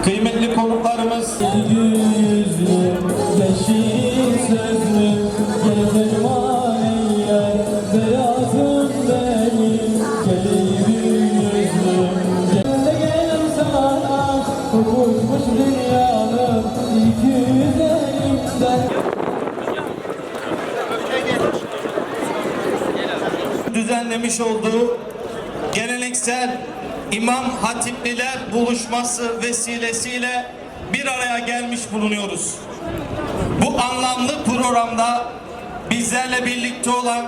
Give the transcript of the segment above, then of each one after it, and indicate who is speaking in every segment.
Speaker 1: Kıymetli konuklarımız,
Speaker 2: yüzlü, yeşil sözlü, gezer maneyle, beyazım benim, keleğim yüzlü. Gel sana, kokuşmuş dünyanın ilk yüzeyimden.
Speaker 1: düzenlemiş olduğu geleneksel İmam Hatipliler buluşması vesilesiyle bir araya gelmiş bulunuyoruz. Bu anlamlı programda bizlerle birlikte olan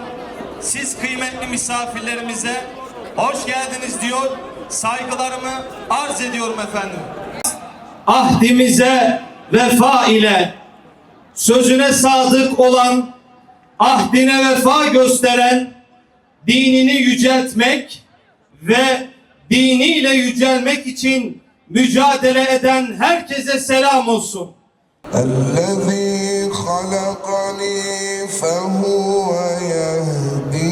Speaker 1: siz kıymetli misafirlerimize hoş geldiniz diyor, saygılarımı arz ediyorum efendim. Ahdimize vefa ile, sözüne sadık olan, ahdine vefa gösteren, dinini yüceltmek ve diniyle yücelmek için mücadele eden herkese selam olsun.
Speaker 3: الذي خلقني فهو يهدين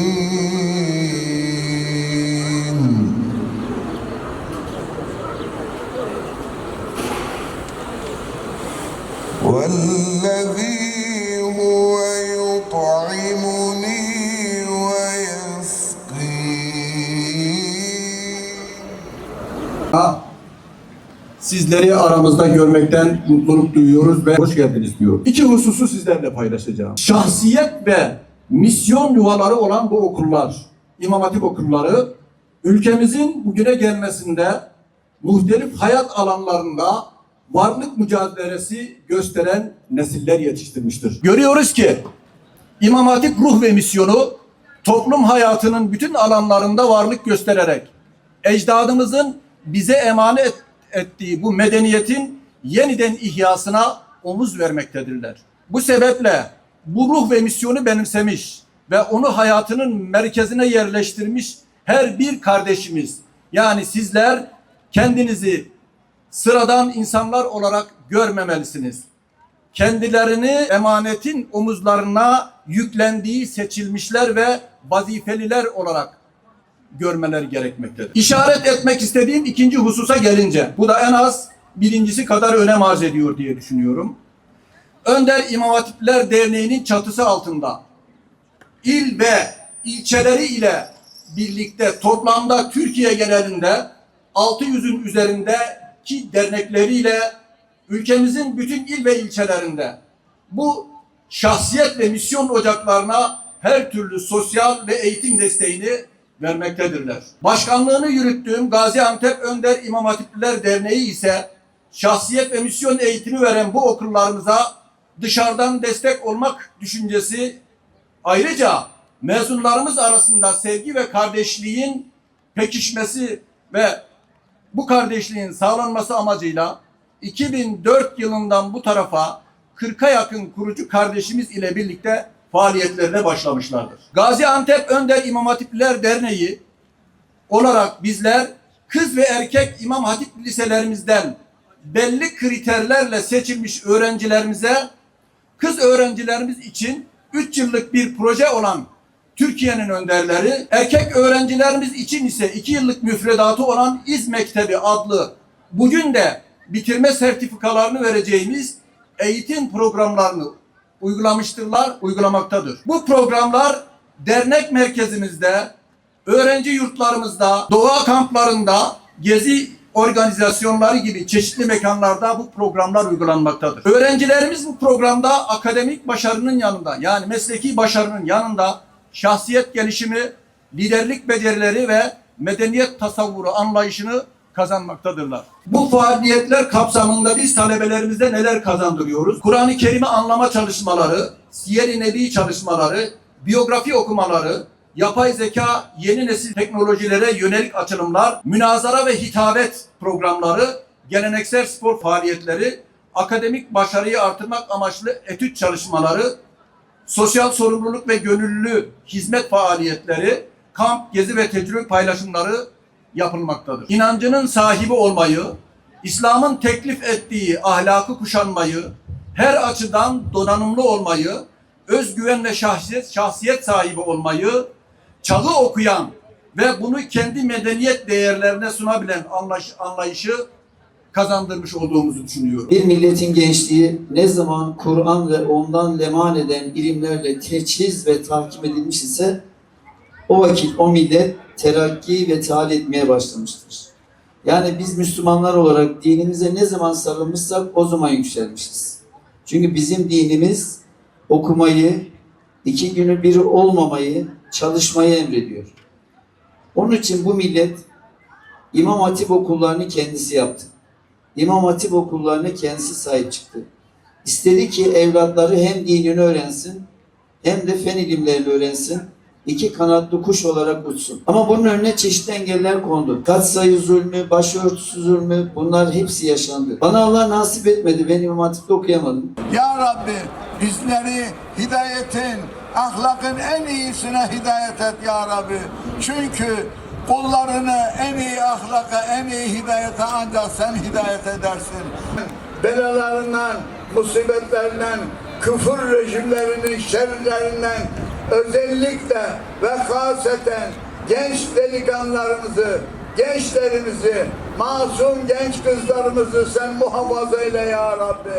Speaker 3: والذي هو يطعمني ويسقين.
Speaker 4: Sizleri aramızda görmekten mutluluk duyuyoruz ve hoş geldiniz diyorum. İki hususu sizlerle paylaşacağım. Şahsiyet ve misyon yuvaları olan bu okullar, İmam Hatip okulları, ülkemizin bugüne gelmesinde muhtelif hayat alanlarında varlık mücadelesi gösteren nesiller yetiştirmiştir. Görüyoruz ki İmam Hatip ruh ve misyonu toplum hayatının bütün alanlarında varlık göstererek ecdadımızın bize emanet ettiği bu medeniyetin yeniden ihyasına omuz vermektedirler. Bu sebeple bu ruh ve misyonu benimsemiş ve onu hayatının merkezine yerleştirmiş her bir kardeşimiz, yani sizler kendinizi sıradan insanlar olarak görmemelisiniz. Kendilerini emanetin omuzlarına yüklendiği seçilmişler ve vazifeliler olarak görmeler gerekmektedir. İşaret etmek istediğim ikinci hususa gelince, bu da en az birincisi kadar önem arz ediyor diye düşünüyorum. Önder İmam Hatipler Derneği'nin çatısı altında il ve ilçeleri ile birlikte toplamda Türkiye genelinde 600'ün üzerindeki dernekleriyle ülkemizin bütün il ve ilçelerinde bu şahsiyet ve misyon ocaklarına her türlü sosyal ve eğitim desteğini vermektedirler. Başkanlığını yürüttüğüm Gaziantep Önder İmam Hatipliler Derneği ise şahsiyet ve misyon eğitimi veren bu okullarımıza dışarıdan destek olmak düşüncesi, ayrıca mezunlarımız arasında sevgi ve kardeşliğin pekişmesi ve bu kardeşliğin sağlanması amacıyla 2004 yılından bu tarafa 40'a yakın kurucu kardeşimiz ile birlikte faaliyetlerine başlamışlardır. Gaziantep Önder İmam Hatipliler Derneği olarak bizler kız ve erkek İmam Hatip liselerimizden belli kriterlerle seçilmiş öğrencilerimize, kız öğrencilerimiz için 3 yıllık bir proje olan Türkiye'nin önderleri, erkek öğrencilerimiz için ise 2 yıllık müfredatı olan İz Mektebi adlı bugün de bitirme sertifikalarını vereceğimiz eğitim programlarını uygulamaktadır. Bu programlar dernek merkezimizde, öğrenci yurtlarımızda, doğa kamplarında, gezi organizasyonları gibi çeşitli mekanlarda bu programlar uygulanmaktadır. Öğrencilerimiz bu programda akademik başarının yanında, yani mesleki başarının yanında şahsiyet gelişimi, liderlik becerileri ve medeniyet tasavvuru anlayışını kazanmaktadırlar. Bu faaliyetler kapsamında biz talebelerimize neler kazandırıyoruz? Kur'an-ı Kerim'i anlama çalışmaları, siyer-i nebi çalışmaları, biyografi okumaları, yapay zeka, yeni nesil teknolojilere yönelik açılımlar, münazara ve hitabet programları, geleneksel spor faaliyetleri, akademik başarıyı artırmak amaçlı etüt çalışmaları, sosyal sorumluluk ve gönüllü hizmet faaliyetleri, kamp, gezi ve tecrübe paylaşımları yapılmaktadır. İnancının sahibi olmayı, İslam'ın teklif ettiği ahlakı kuşanmayı, her açıdan donanımlı olmayı, özgüven ve şahsiyet sahibi olmayı, çağı okuyan ve bunu kendi medeniyet değerlerine sunabilen anlayışı kazandırmış olduğumuzu düşünüyorum.
Speaker 5: Bir milletin gençliği ne zaman Kur'an ve ondan leman eden ilimlerle teçhiz ve tahkim edilmiş ise o vakit o millet terakki ve teal etmeye başlamıştır. Yani biz Müslümanlar olarak dinimize ne zaman sarılmışsak o zaman yükselmişiz. Çünkü bizim dinimiz okumayı, 2 günü biri olmamayı, çalışmayı emrediyor. Onun için bu millet İmam Hatip okullarını kendisi yaptı. İmam Hatip okullarına kendisi sahip çıktı. İstedi ki evlatları hem dinini öğrensin hem de fen ilimlerini öğrensin. 2 kanatlı kuş olarak uçsun. Ama bunun önüne çeşitli engeller kondu. Katsayı zulmü, başörtüsü zulmü, bunlar hepsi yaşandı. Bana Allah nasip etmedi. Ben İmam Hatip'te okuyamadım.
Speaker 6: Ya Rabbi bizleri hidayetin, ahlakın en iyisine hidayet et ya Rabbi. Çünkü kullarını en iyi ahlaka, en iyi hidayete ancak sen hidayet edersin. Belalarından, musibetlerinden, küfür rejimlerinin şerlerinden özellikle ve haseten genç delikanlarımızı, gençlerimizi, masum genç kızlarımızı sen muhafaza eyle ya Rabbi.